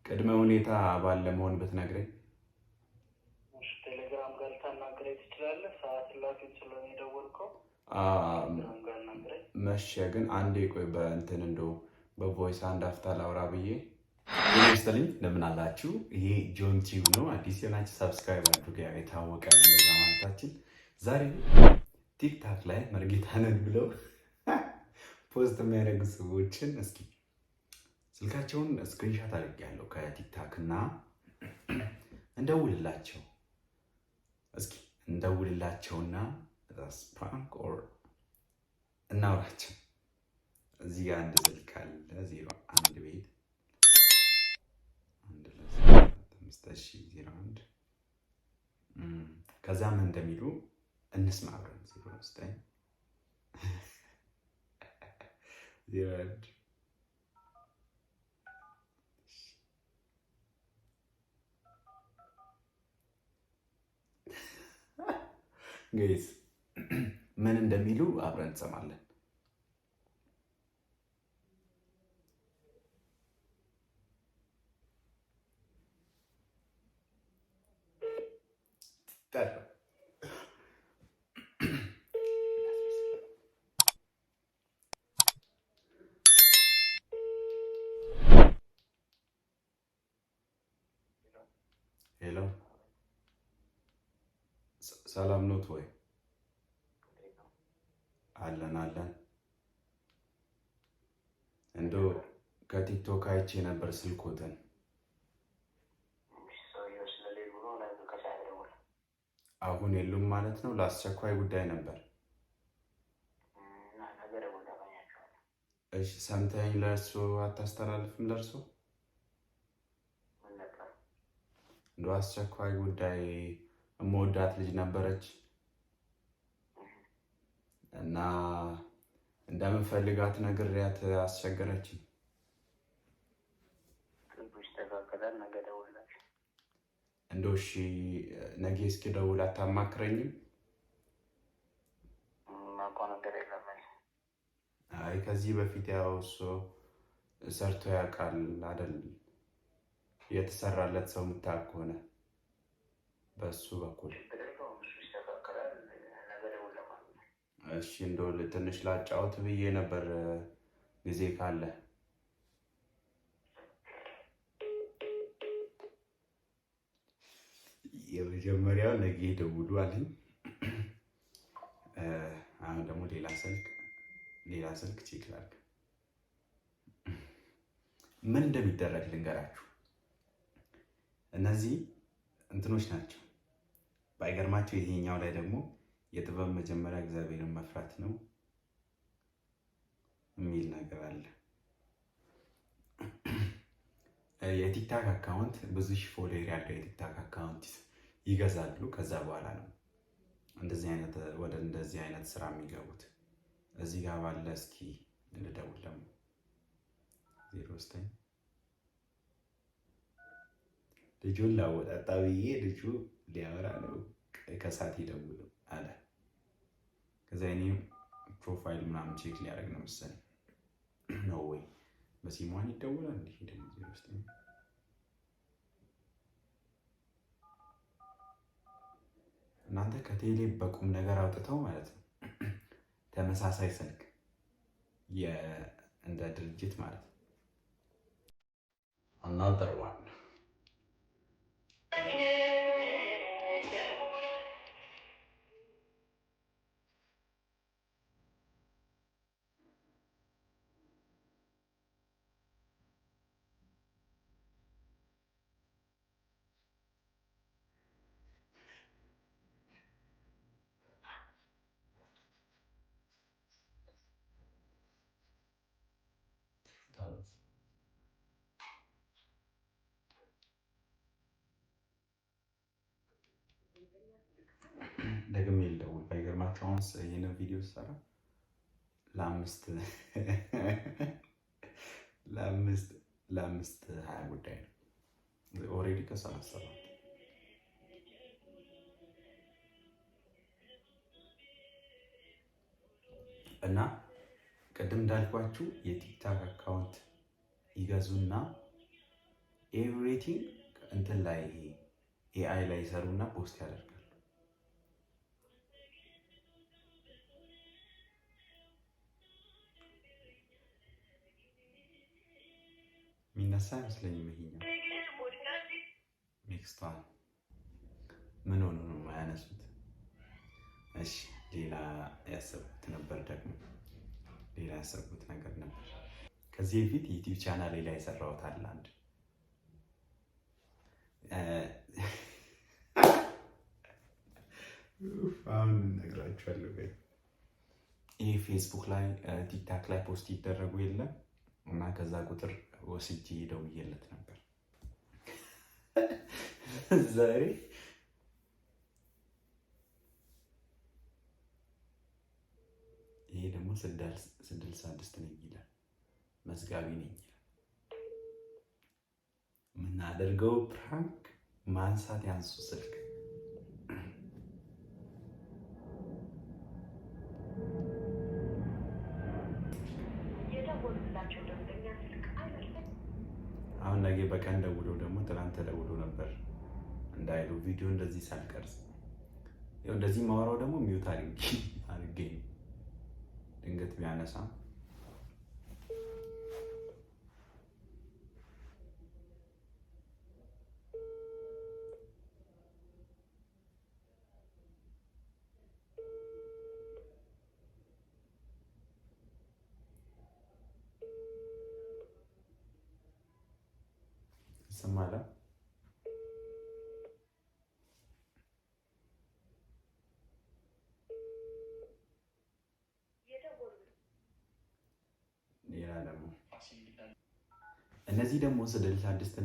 ቅድመ ሁኔታ ባለመሆን ብትነግረኝ። ቴሌግራም ጋር ልታናግረኝ ትችላለህ። ሰዓት ላፊ ስለሆነ የደወልከው መሸ። ግን አንዴ ቆይ፣ በእንትን እንደው በቮይስ አንድ አፍታ ላውራ ብዬ ይመስልኝ። እንደምን አላችሁ? ይሄ ጆን ቲዩብ ነው። አዲስ የሆናችሁ ሰብስክራይብ አድርጉ። የታወቀ እንደዛ ማለታችን። ዛሬ ቲክታክ ላይ መርጌታ ነን ብለው ፖስት የሚያደርጉ ሰዎችን እስኪ ስልካቸውን ስክሪንሻት አድርጌያለሁ ከቲክታክ እና እንደውልላቸው እስኪ እንደውልላቸውና ፕራንክ ኦር እናውራቸው። እዚህ ጋር አንድ ስልክ አለ 01 ቤት 12501 ከዛ ምን እንደሚሉ እንስማ አብረን። 09 ጋይስ ምን እንደሚሉ አብረን እንሰማለን። ሄሎ፣ ሰላም ኖት ወይ? አለን አለን። እንደው ከቲክቶክ አይቼ ነበር ስልኮትን። አሁን የሉም ማለት ነው? ለአስቸኳይ ጉዳይ ነበር። እሺ፣ ሰምተኝ ለእርሶ አታስተላልፍም? ለእርሶ እንደው አስቸኳይ ጉዳይ የምወዳት ልጅ ነበረች እና እንደምንፈልጋት ነግሬያት አስቸገረችኝ። እንደው እሺ ነገ እስኪ ደውል አታማክረኝም? አይ ከዚህ በፊት ያው እሱ ሰርቶ ያውቃል አይደል? የተሰራለት ሰው የምታውቅ ከሆነ በሱ በኩል እሺ እንደው ትንሽ ላጫውት ብዬ ነበር ጊዜ ካለ። የመጀመሪያው ነገ ደውሉ አለኝ። አሁን ደግሞ ሌላ ስልክ ቼክ ላድርግ። ምን እንደሚደረግ ልንገራችሁ። እነዚህ እንትኖች ናቸው። ባይገርማቸው ይሄኛው ላይ ደግሞ የጥበብ መጀመሪያ እግዚአብሔርን መፍራት ነው የሚል ነገር አለ። የቲክታክ አካውንት ብዙ ሺህ ፎሎወር ያለው የቲክታክ አካውንት ይገዛሉ። ከዛ በኋላ ነው ወደ እንደዚህ አይነት ስራ የሚገቡት። እዚህ ጋር ባለ እስኪ ልደውል ደግሞ 09 ልጁን ላወጣጣ ብዬ ልጁ ሊያወራ ነው ከሳት ይደውሉ አለ። ከዛ እኔም ፕሮፋይል ምናምን ቼክ ሊያደርግ ነው መሰለኝ። ነው ወይ በሲሟን ይደውላል እንዴ? ደግሞ 09 እናንተ ከቴሌ በቁም ነገር አውጥተው ማለት ነው ተመሳሳይ ስልክ እንደ ድርጅት ማለት ነው። another one ደግሜ ልደውል። ባይገርማችሁ አሁን ይሄንን ቪዲዮ ሰራ ለአምስት 20 ጉዳይ ነው። ኦልሬዲ ከ37 እና ቅድም እንዳልኳችሁ የቲክታክ አካውንት ይገዙና ኤቭሪቲንግ እንትን ላይ ኤአይ ላይ ይሰሩና ፖስት ያደርጋሉ። የሚነሳ አይመስለኝም። ይሄኛው ኔክስቷን ምን ሆኖ ነው የማያነሱት? እሺ ሌላ ያሰብኩት ነገር ነበር። ከዚህ በፊት ዩቲዩብ ቻናሌ ላይ የሰራሁት አለ አንድ አሁን እነግራችኋለሁ። ይህ ፌስቡክ ላይ ቲክታክ ላይ ፖስት ይደረጉ የለም እና ከዛ ቁጥር ወስጄ ደውዬለት ነበር ዛሬ ይሄ ደግሞ 66 ነኝ ይላል፣ መዝጋቢ ነኝ ይላል። የምናደርገው ፕራንክ ማንሳት ያንሱ ስልክ አሁን ነገ በቀን ደውሎ ደግሞ ትናንት ተደውሎ ነበር እንዳይሉ ቪዲዮ እንደዚህ ሳልቀርጽ ያው እንደዚህ ማወራው ደግሞ ሚውት አድርጌ ድንገት ቢያነሳ ይሰማል። እነዚህ ደግሞ 66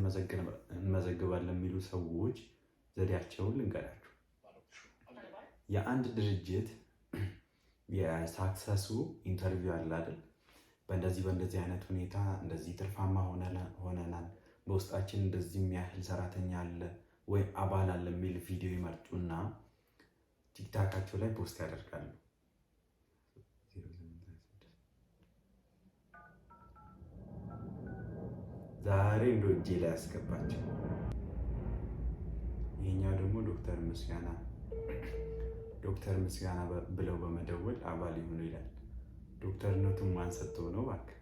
እንመዘግባለን የሚሉ ሰዎች ዘዴያቸውን ልንገራችሁ። የአንድ ድርጅት የሳክሰሱ ኢንተርቪው አለ አይደል? በእንደዚህ አይነት ሁኔታ እንደዚህ ትርፋማ ሆነናል፣ በውስጣችን እንደዚህ የሚያህል ሰራተኛ አለ ወይ አባል አለ የሚል ቪዲዮ ይመርጡና ቲክታካቸው ላይ ፖስት ያደርጋሉ። ዛሬ እንደ እጄ ላይ ያስገባቸው። ይሄኛው ደግሞ ዶክተር ምስጋና ብለው በመደወል አባል ይሁኑ ይላል። ዶክተርነቱን ማን ሰጥተው ነው እባክህ?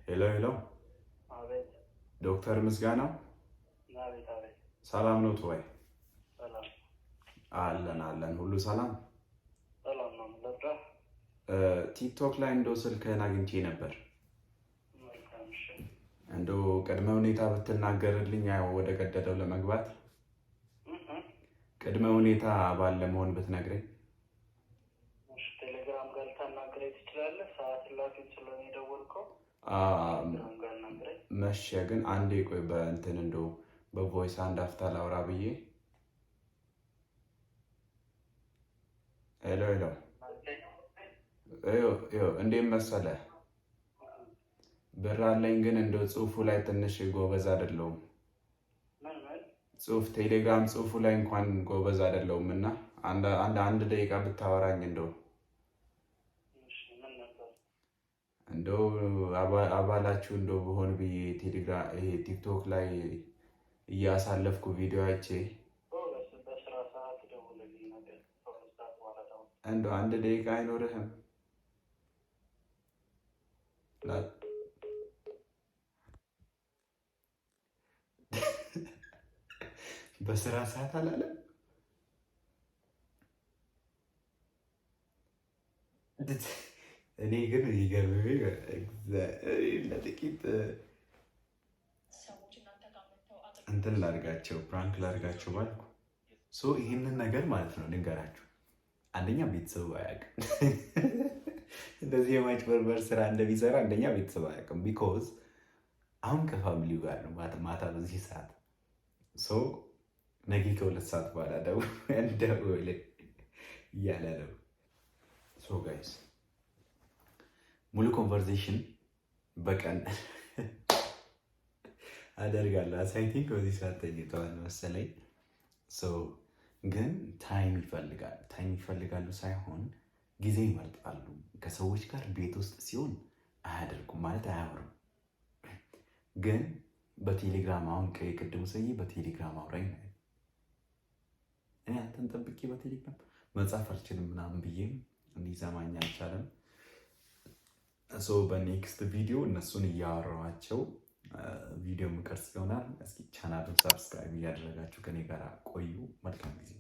ሄሎ ዶክተር ምስጋናው ሰላም ነው ወይ? አለን ሁሉ ሰላም። ቲክቶክ ላይ እንደው ስልክህን አግኝቼ ነበር። እንደው ቅድመ ሁኔታ ብትናገርልኝ ወደ ገደለው ለመግባት ቅድመ ሁኔታ ባለ መሆን ብትነግረኝ። ቴሌግራም ጋር ልታናግረኝ ትችላለህ። ሰዓት ላፊ ስለሆነ የደወልከው መሸ። ግን አንዴ ቆይ በእንትን እንደው በቮይስ አንድ አፍታ ላውራ ብዬ። ሄሎ እንዴት መሰለህ፣ ብር አለኝ ግን እንደው ጽሁፉ ላይ ትንሽ ጎበዝ አይደለሁም። ቴሌግራም ጽሁፉ ላይ እንኳን ጎበዝ አይደለሁም እና አንድ ደቂቃ ብታወራኝ እንደው አባላችሁ እንደው በሆን ብዬ ቲክቶክ ላይ እያሳለፍኩ ቪዲዮ አይቼ እንደው አንድ ደቂቃ አይኖርህም? በስራ ሰዓት አላለም። እኔ ግን ይገርምኝ ለጥቂት እንትን ላድርጋቸው ፕራንክ ላድርጋቸው ባልኩ ይህንን ነገር ማለት ነው ልንገራችሁ። አንደኛ ቤተሰቡ አያውቅም እንደዚህ የማጭበርበር ስራ እንደሚሰራ። አንደኛ ቤተሰቡ አያውቅም። ቢኮዝ አሁን ከፋሚሊው ጋር ነው ማታ በዚህ ሰዓት ነገ ከ2 ሰዓት በኋላ ደውል እያለ ነው። ጋይስ ሙሉ ኮንቨርሴሽን በቀን አደርጋለሁ። አይ ቲንክ በዚህ ሰዓት ተኝተዋል መሰለኝ። ግን ታይም ይፈልጋሉ ሳይሆን ጊዜ ይመርጣሉ። ከሰዎች ጋር ቤት ውስጥ ሲሆን አያደርጉም ማለት አያወሩም። ግን በቴሌግራም አሁን ቅድሙ ሰውዬ በቴሌግራም አውራኝ ነው። እኔ አንተን ጠብቄ በቴሌግራም መጻፍ አልችልም ምናምን ብዬም እንዲሰማኝ አልቻለም። በኔክስት ቪዲዮ እነሱን እያወራኋቸው ቪዲዮ ምቀርጽ ይሆናል። እስኪ ቻናሉን ሰብስክራይብ እያደረጋችሁ ከኔ ጋር ቆዩ። መልካም ጊዜ